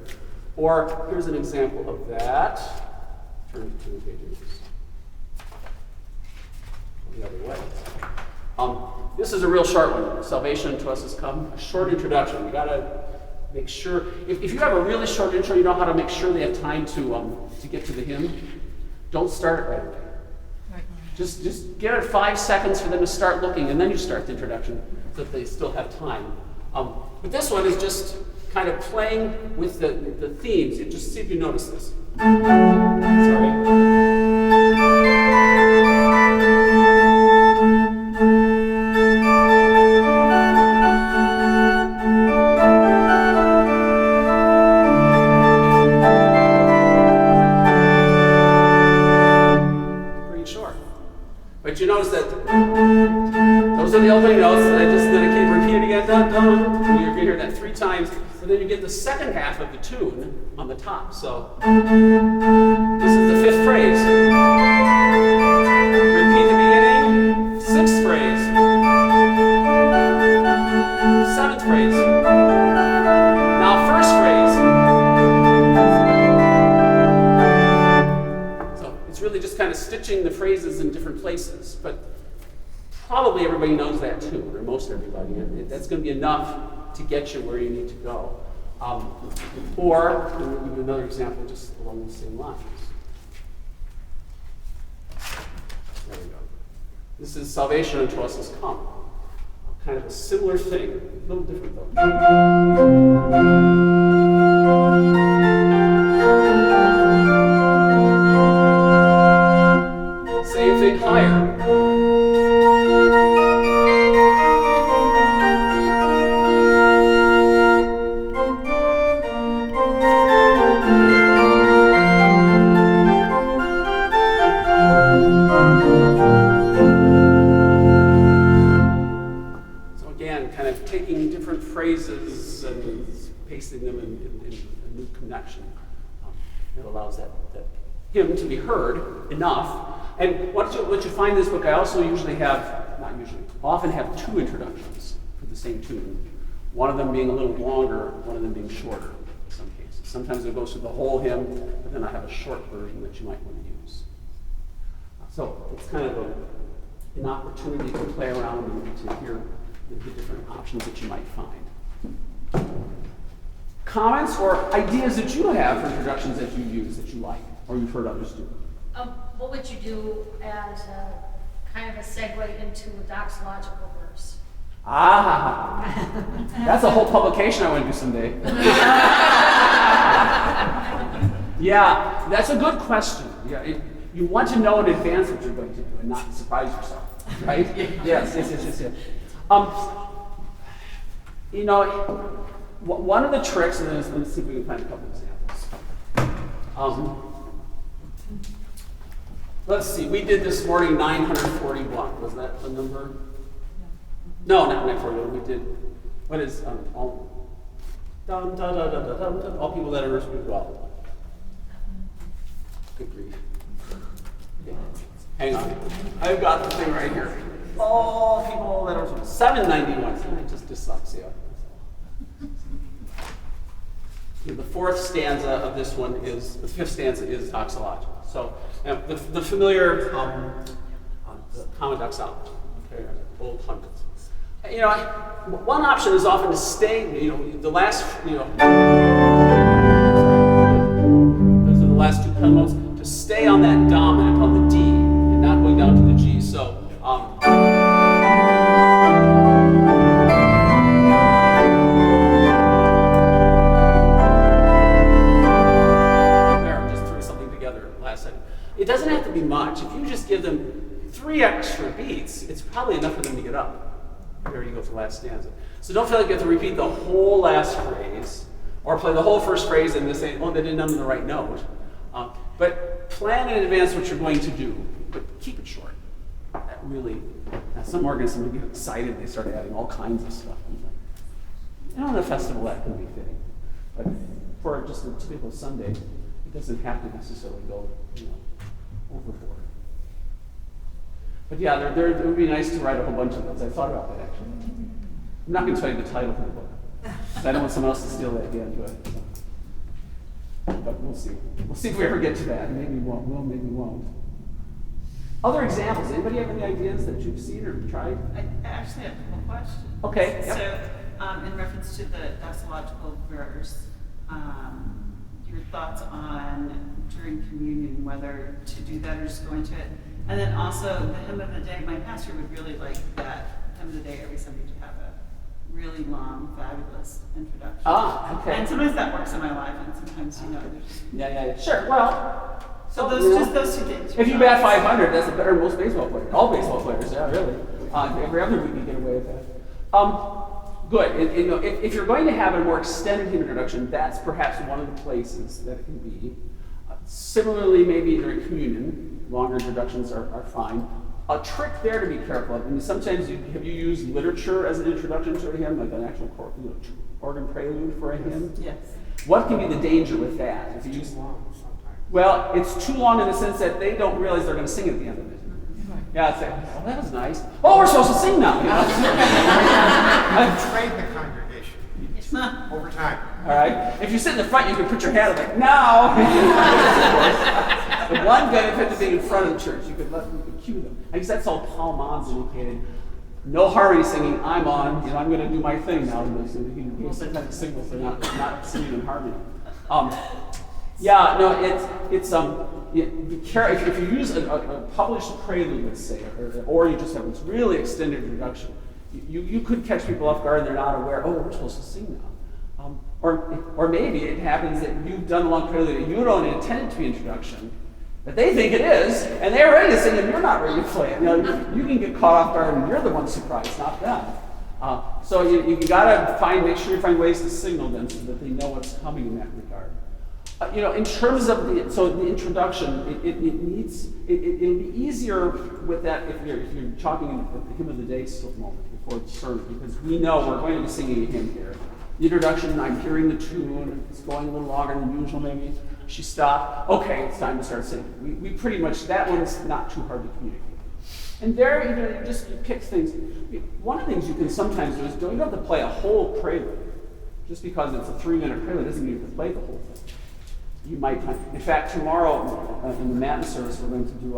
Or here's an example of that. Turn it to the pages. The other way. This is a real short one. Salvation to us has come. A short introduction. You got to make sure. If you have a really short intro, you know how to make sure they have time to get to the hymn. Don't start it right away. Just give it 5 seconds for them to start looking, and then you start the introduction so that they still have time. But this one is just kind of playing with the themes. Just see if you notice this. Sorry. But you notice that those are the opening notes, and then I can repeat it again, dun, dun. And you're going to hear that 3 times, and then you get the second half of the tune on the top. So this is the 5th phrase. Repeat the beginning, 6th phrase, 7th phrase. Now 1st phrase. So it's really just kind of stitching the phrases in different places, but probably everybody knows that tune, or most everybody. That's going to be enough to get you where you need to go. Or, I'm going to give you another example just along the same lines. There we go. This is Salvation unto us has come. Kind of a similar thing, a little different though. Same thing higher. Phrases and pasting them in a new connection. It allows that hymn to be heard enough. And what you find in this book, I also often have 2 introductions for the same tune. One of them being a little longer, one of them being shorter in some cases. Sometimes it goes through the whole hymn, but then I have a short version that you might want to use. So it's kind of an opportunity to play around and to hear the different options that you might find. Comments or ideas that you have for introductions that you use that you like or you've heard others do? What would you do as a kind of a segue into a doxological verse? That's a whole publication I want to do someday. Yeah, that's a good question. Yeah, you want to know in advance what you're going to do and not surprise yourself, right? Yes. You know, one of the tricks, and let's see if we can find a couple examples. Let's see, we did this morning 941. Was that the number? No, not 941. We did, what is, all people that are speak well. Good grief. Okay. Hang on. I've got the thing right here. All people that are 791. Just dyslexia. The 4th stanza of this one is, the 5th stanza is doxological. So the familiar the common doxology, okay, old hundreds. You know, one option is often to stay, you know, the last, you know, those are the last 2 pen notes, to stay on that dominant, on the D, and not going down to the G. So, it doesn't have to be much. If you just give them 3 extra beats, it's probably enough for them to get up. There you go for the last stanza. So don't feel like you have to repeat the whole last phrase, or play the whole first phrase and then say, oh, they didn't number the right note. But plan in advance what you're going to do, but keep it short. That really, some organists get excited, they start adding all kinds of stuff. And on a festival, that can be fitting. But for just a typical Sunday, it doesn't have to necessarily go, you know, overboard. But yeah, it would be nice to write a whole bunch of those. I thought about that actually. I'm not going to tell you the title of the book. I don't want someone else to steal that idea and do it. So. But we'll see. We'll see if we ever get to that. Maybe we won't. Well, maybe we won't. Other examples. Anybody have any ideas that you've seen or tried? I actually have a couple questions. Okay. Yep. So, in reference to the doxological verse, your thoughts on during communion, whether to do that or just go into it. And then also the hymn of the day. My pastor would really like that hymn of the day every Sunday to have a really long, fabulous introduction. Okay. And sometimes that works in my life, and sometimes, you know, there's... Yeah. Sure. Well, so just those 2 things. If you bat 500, that's better than most baseball players. All baseball players, yeah, really. Every other week you get away with that. Good. You know, if you're going to have a more extended hymn introduction, that's perhaps one of the places that it can be. Similarly, maybe during communion, longer introductions are fine. A trick there to be careful of. I mean, sometimes have you used literature as an introduction to a hymn, like an actual organ prelude for a hymn? Yes. What can be the danger with that? If you use well, it's too long in the sense that they don't realize they're going to sing at the end of it. Yeah, it's like, oh, that was nice. Oh, we're supposed to sing now. You know? Train the congregation over time. All right. If you sit in the front, you can put your hand up like, now. The one benefit to being in front of the church, you could cue them. I guess that's all Paul Mons indicated. No harmony singing. I'm on. You know, I'm going to do my thing now. So you can give some kind of signal for not singing in harmony. Yeah, no, be careful if you use a published prelude, let's say, or you just have this really extended introduction. You could catch people off guard and they're not aware. Oh, we're supposed to sing now. Or maybe it happens that you've done a long prelude and you don't intend it to be introduction, but they think it is, and they're ready to sing and you're not ready to play it. You know, you can get caught off guard and you're the one surprised, not them. So you gotta make sure you find ways to signal them so that they know what's coming in that regard. You know, in terms of the introduction, it'll be easier with that if you're talking at the hymn of the day moment before the sermon, because we know we're going to be singing a hymn here. The introduction, I'm hearing the tune, it's going a little longer than usual maybe. She stopped. Okay, it's time to start singing. We pretty much, that one's not too hard to communicate. And there, you pick things. One of the things you can sometimes do is you don't have to play a whole prelude. Just because it's a 3-minute prelude doesn't mean you have to play the whole thing. You might find, in fact, tomorrow in the Matin service, we're going to do,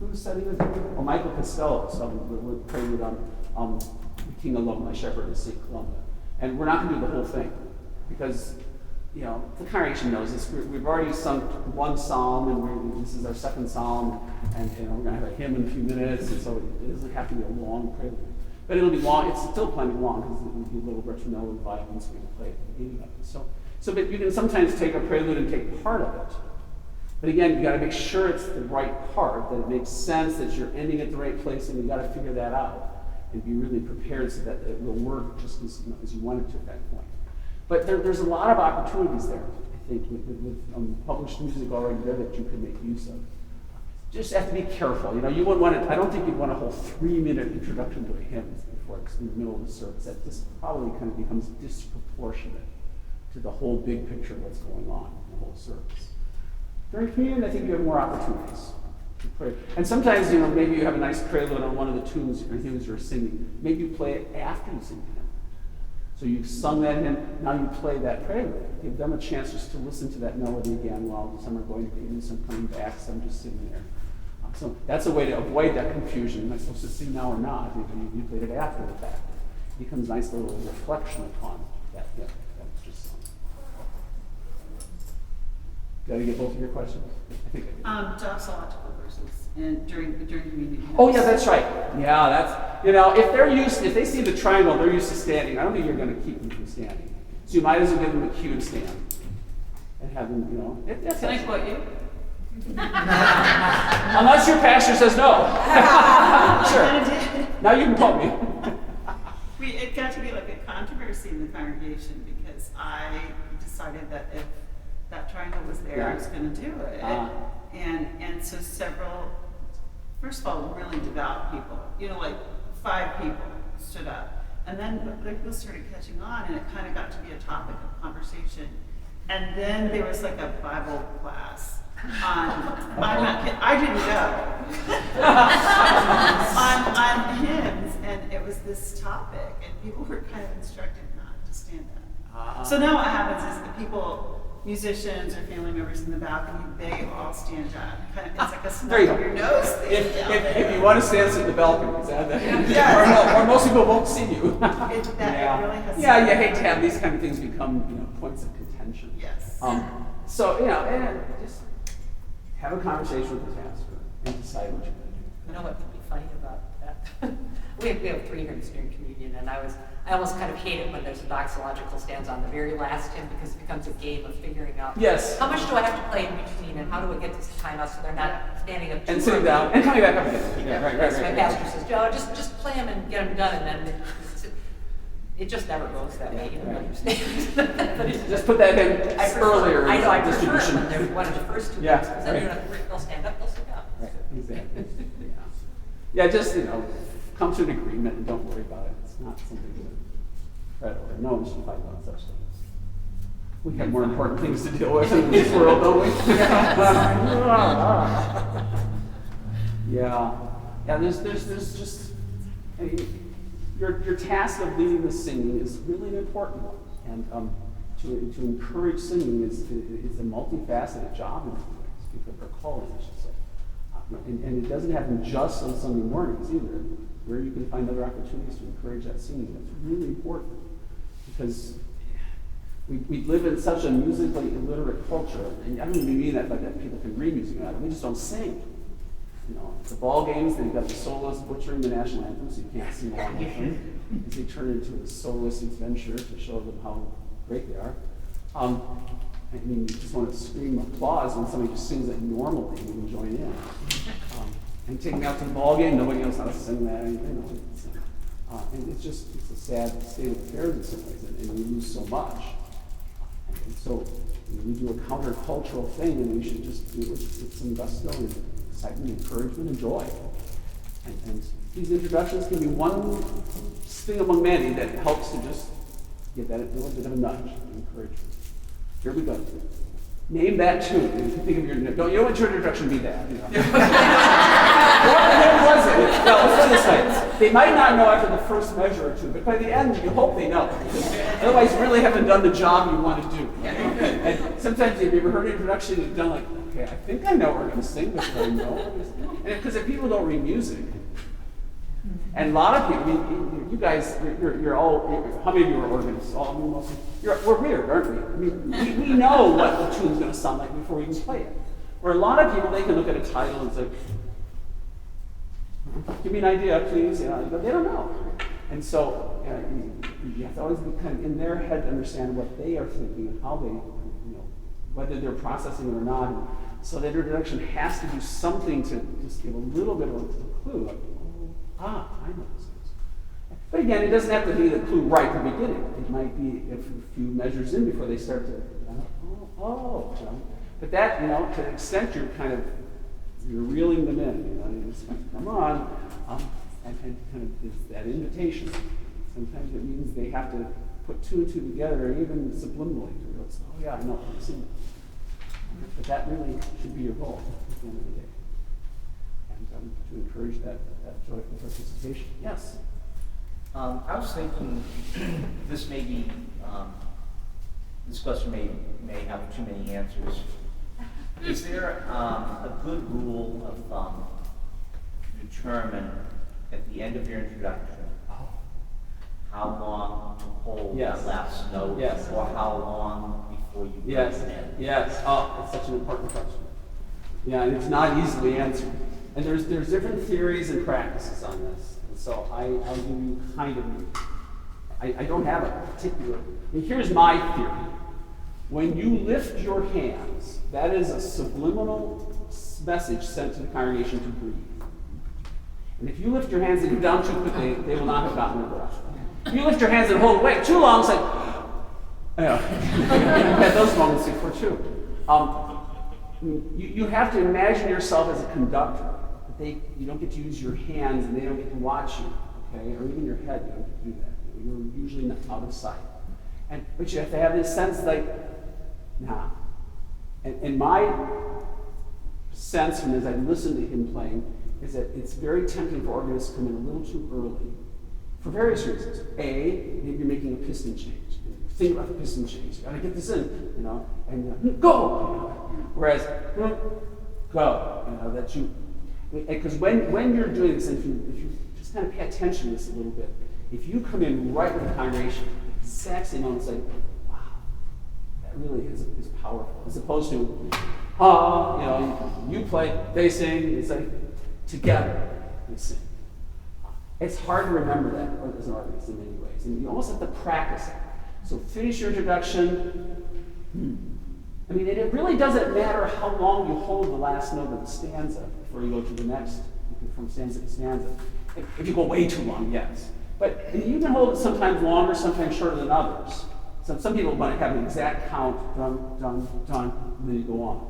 who's studying this? Oh, Michael Costello, so we're prelude on the King alone, my shepherd is St. Columba. And we're not going to do the whole thing, because the congregation knows this. We've already sung one psalm, and this is our second psalm, and we're going to have a hymn in a few minutes, and so it doesn't have to be a long prelude. But it'll be long. It's still plenty long, because it'll be a little retromelodic violins we can play at the beginning of it. But you can sometimes take a prelude and take part of it. But again, you got to make sure it's the right part, that it makes sense, that you're ending at the right place, and you got to figure that out and be really prepared so that it will work just as you want it to at that point. But there's a lot of opportunities there, I think, with published music already there that you can make use of. Just have to be careful. You wouldn't want to. I don't think you'd want a whole 3-minute introduction to a hymn before it's in the middle of the service. That just probably kind of becomes disproportionate to the whole big picture of what's going on in the whole service. During communion, I think you have more opportunities to pray. And sometimes, maybe you have a nice prelude on one of the tunes or hymns you're singing. Maybe you play it after you sing the hymn. So you've sung that hymn, now you play that prelude. Give them a chance just to listen to that melody again while some are going to communion, some coming back, some just sitting there. So that's a way to avoid that confusion. Am I supposed to sing now or not? You played it after the fact. It becomes a nice little reflection upon that hymn. Did I get both of your questions? I think I did. Doxological verses and during communion. Oh yeah, that's right. Yeah, that's if they see the triangle, they're used to standing. I don't think you're going to keep them from standing. So you might as well give them a cue to stand and have them. Can I quote you? Unless your pastor says no. Sure. Now you can quote me. It got to be like a controversy in the congregation because I decided that if that triangle was there, I was going to do it. And so several, first of all, really devout people, like 5 people stood up. And then people started catching on, and it kind of got to be a topic of conversation. And then there was like a Bible class I'm not kidding, I didn't go. on hymns, and it was this topic, and people were kind of instructed not to stand up. So now what happens is the people, musicians or family members in the balcony, they all stand up. It's like a snub up your nose thing. If you want to stand in the balcony, is that or most people won't see you. Really has you hate to have these kind of things become points of contention. Yes. So and just have a conversation with the pastor and decide what you're going to do. You know what would be funny about that? we have 3 hymns during communion, and I almost kind of hate it when there's a doxological stanza on the very last hymn because it becomes a game of figuring out how much do I have to play in between and how do I get this time out so they're not standing up and sitting down and coming back up again. Right. My pastor says, Joe, just play them and get them done, and then it just never goes that way. You don't understand. Just put that in earlier. I know. I prefer when they're one of the first 2 hymns because then they'll stand up, they'll sit down. Right. exactly. Yeah, just, come to an agreement and don't worry about it. It's not something to fret over. No one should fight about such things. We have more important things to deal with in this world, don't we? Yeah. There's just, your task of leading the singing is really an important one, and to encourage singing is a multifaceted job in many ways, because or calling, I should say. And it doesn't happen just on Sunday mornings either, where you can find other opportunities to encourage that singing. That's really important, because we live in such a musically illiterate culture, and I don't even mean that by that people can read music, we just don't sing. The ball games, they've got the soloists butchering the national anthem, so you can't sing along with them, as they turn it into a soloist adventure to show them how great they are. You just want to scream applause when somebody just sings it normally and you can join in. And taking me out to the ball game, nobody knows how to sing that. And it's a sad state of affairs in some ways, and we lose so much. And so we do a countercultural thing, and we should just do it with some gusto and excitement, encouragement, and joy. And these introductions can be one thing among many that helps to just give that a little bit of a nudge, encouragement. Here we go. Name that tune. If you think of you don't want your introduction to be that. What was it? Well, let's put it this way. They might not know after the first measure or two, but by the end, you hope they know. Otherwise, you really haven't done the job you want to do. And sometimes, if you ever heard an introduction, you've done like, okay, I think I know what we're going to sing, but do I know? Because if people don't read music, and a lot of people, you guys, you're all, how many of you are organists? All of you mostly? We're weird, aren't we? We know what the tune's going to sound like before we even play it. Where a lot of people, they can look at a title and say, give me an idea, please. But they don't know. And so you have to always be kind of in their head to understand what they are thinking and how they, whether they're processing it or not. And so that introduction has to do something to just give a little bit of a clue. I know this is. But again, it doesn't have to be the clue right from the beginning. It might be a few measures in before they start to, But that, to an extent, you're reeling them in. You just come on, and kind of it's that invitation. Sometimes it means they have to put two and two together, or even subliminally to realize, I know, I've seen that. But that really should be your goal at the end of the day. And to encourage that joyful participation. Yes? I was thinking this question may have too many answers. Is there a good rule of thumb to determine at the end of your introduction how long to hold the last note, or how long before you bring it in? Yes. It's such an important question. Yeah, and it's not easily answered. And there's different theories and practices on this. And so I'll give you I don't have a particular, here's my theory. When you lift your hands, that is a subliminal message sent to the congregation to breathe. And if you lift your hands and go down too quickly, they will not have gotten their breath. If you lift your hands and hold away too long, it's like, I've had those moments before too. You have to imagine yourself as a conductor. You don't get to use your hands, and they don't get to watch you, okay? Or even your head, you don't get to do that. You're usually not out of sight. But you have to have this sense like, And my sense, as I listen to him playing, is that it's very tempting for organists to come in a little too early, for various reasons. Maybe you're making a piston change. Think about the piston change. You gotta get this in, and go! Whereas, go, that you, because when you're doing this, and if you just kind of pay attention to this a little bit, if you come in right with the congregation, exact same moment, it's like, wow, that really is powerful. As opposed to, you play, they sing, it's like, together, we sing. It's hard to remember that as an organist in many ways, and you almost have to practice it. So finish your introduction. It really doesn't matter how long you hold the last note of the stanza before you go to the next, from stanza to stanza. If you go way too long, yes. But you can hold it sometimes longer, sometimes shorter than others. Some people want to have an exact count, done, and then you go on.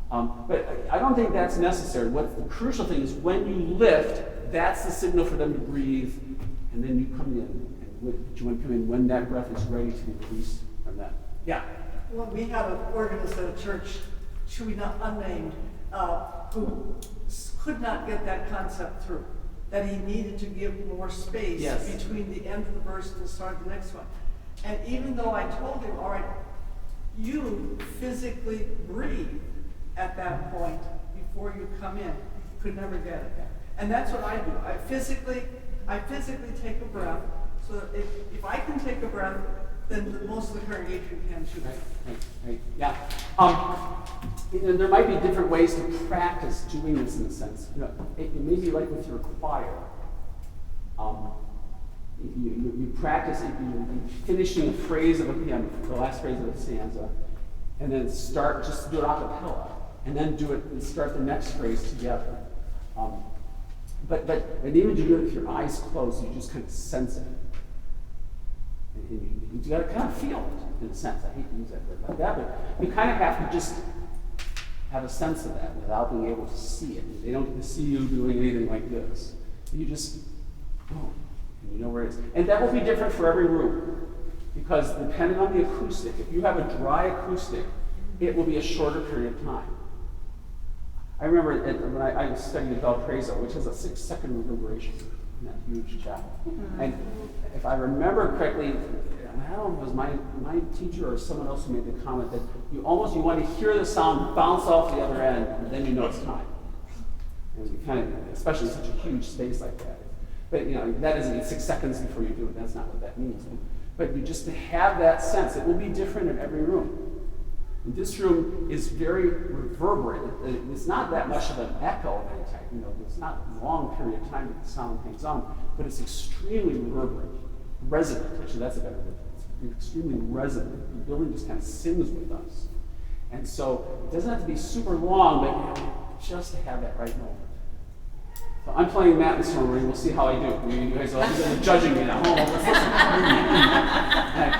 But I don't think that's necessary. What's the crucial thing is when you lift, that's the signal for them to breathe, and then you come in. And you want to come in when that breath is ready to be released from that. Yeah? Well, we have an organist at a church, should we not unnamed, who could not get that concept through. That he needed to give more space between the end of the verse and the start of the next one. And even though I told him, all right, you physically breathe at that point before you come in, he could never get it. And that's what I do. I physically take a breath, so that if I can take a breath, then most of the congregation can too. Right. Yeah. There might be different ways to practice doing this in a sense. It may be like with your choir. You practice it, you're finishing a phrase of the last phrase of a stanza, and then just do it a cappella, and then do it and start the next phrase together. But even to do it with your eyes closed, you just kind of sense it. And you got to kind of feel it, in a sense. I hate to use that word like that, but you kind of have to just have a sense of that without being able to see it. They don't get to see you doing anything like this. You just go, and you know where it is. And that will be different for every room, because depending on the acoustic, if you have a dry acoustic, it will be a shorter period of time. I remember when I was studying at Valparaiso, which has a 6-second reverberation in that huge chapel. Mm-hmm. And if I remember correctly, I don't know if it was my teacher or someone else who made the comment that you want to hear the sound bounce off the other end, and then you know it's time. And you kind of, especially in such a huge space like that. But that isn't 6 seconds before you do it. That's not what that means. But you just have that sense. It will be different in every room. And this room is very reverberant. It's not that much of an echo of any type. It's not a long period of time that the sound hangs on, but it's extremely reverberant. Resonant, actually, that's a better word. It's extremely resonant. The building just kind of sings with us. And so it doesn't have to be super long, but just to have that right moment. So I'm playing that this morning. We'll see how I do. You guys are judging me now.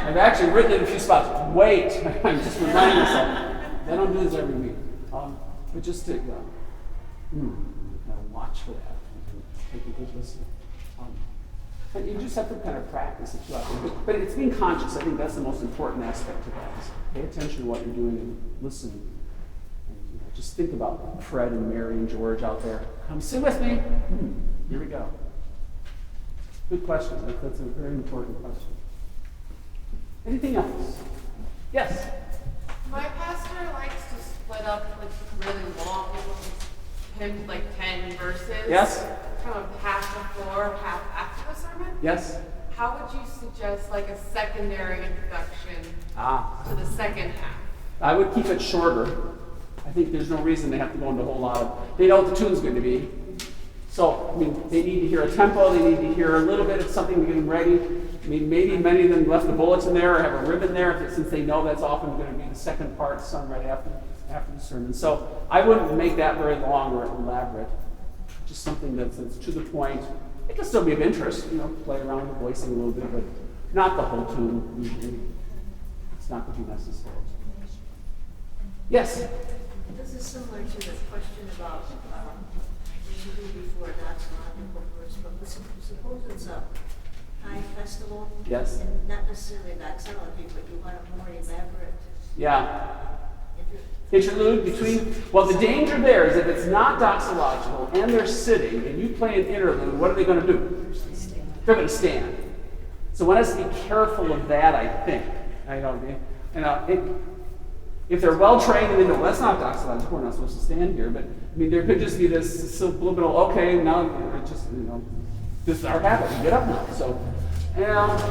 I've actually written it in a few spots. Wait, I'm just reminding myself. I don't do this every week. But just to kind of watch for that and take a good listen. And you just have to kind of practice it throughout. But it's being conscious. I think that's the most important aspect of that. Is pay attention to what you're doing and listen. And just think about Fred and Mary and George out there. Come sit with me. Here we go. Good question. That's a very important question. Anything else? Yes? My pastor likes to split up really long hymns, like 10 verses. Yes? Kind of half before, half after the sermon. Yes? How would you suggest a secondary introduction to the second half? I would keep it shorter. I think there's no reason they have to go into a whole lot of, they know what the tune's going to be. So, they need to hear a tempo, they need to hear a little bit of something to get them ready. Maybe many of them left the bullets in there or have a ribbon there, since they know that's often going to be the second part sung right after the sermon. So I wouldn't make that very long or elaborate. Just something that's to the point. It can still be of interest, play around with the voicing a little bit, but not the whole tune usually. It's not going to be necessary. Yes? This is similar to the question about what you do before doxological verse, but suppose it's a high festival. Yes. And not necessarily doxology, but you want a more elaborate. Yeah. Interlude between, the danger there is if it's not doxological and they're sitting and you play an interlude, what are they going to do? They're going to stand. So one has to be careful of that, I think. If they're well trained and they know that's not doxological, we're not supposed to stand here, but there could just be this subliminal, okay, now this is our habit, we get up now. So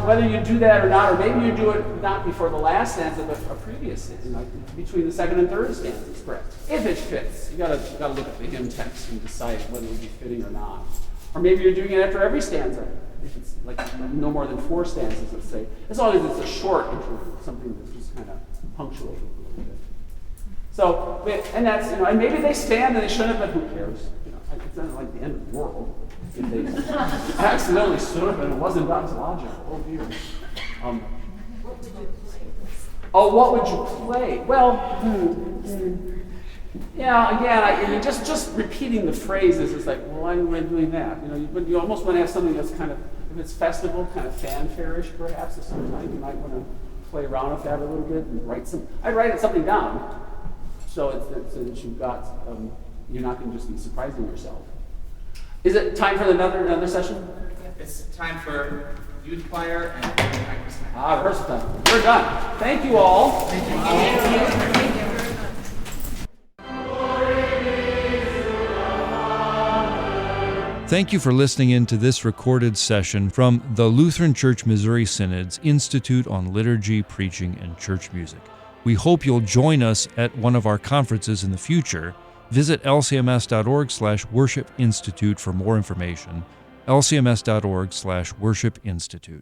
whether you do that or not, or maybe you do it not before the last stanza, but a previous stanza, between the second and third stanzas, correct. If it fits, you gotta look at the hymn text and decide whether it would be fitting or not. Or maybe you're doing it after every stanza. If it's no more than 4 stanzas, let's say. As long as it's a short interlude, something that's just kind of punctuated a little bit. So, and that's, and maybe they stand and they shouldn't, but who cares? It's not like the end of the world. If they accidentally stood up and it wasn't doxological. Oh dear. What would you play? Well, Yeah, again, I mean, just repeating the phrases is like, well, why am I doing that? You almost want to have something that's kind of, if it's festival, kind of fanfare-ish perhaps, or sometimes you might want to play around with that a little bit and I'd write something down so that you've got, you're not going to just be surprising yourself. Is it time for another session? It's time for youth choir and practice time. Rehearsal time. We're done. Thank you all. Thank you. Thank you for listening in to this recorded session from the Lutheran Church Missouri Synod's Institute on Liturgy, Preaching, and Church Music. We hope you'll join us at one of our conferences in the future. Visit lcms.org/worshipinstitute for more information. lcms.org/worshipinstitute.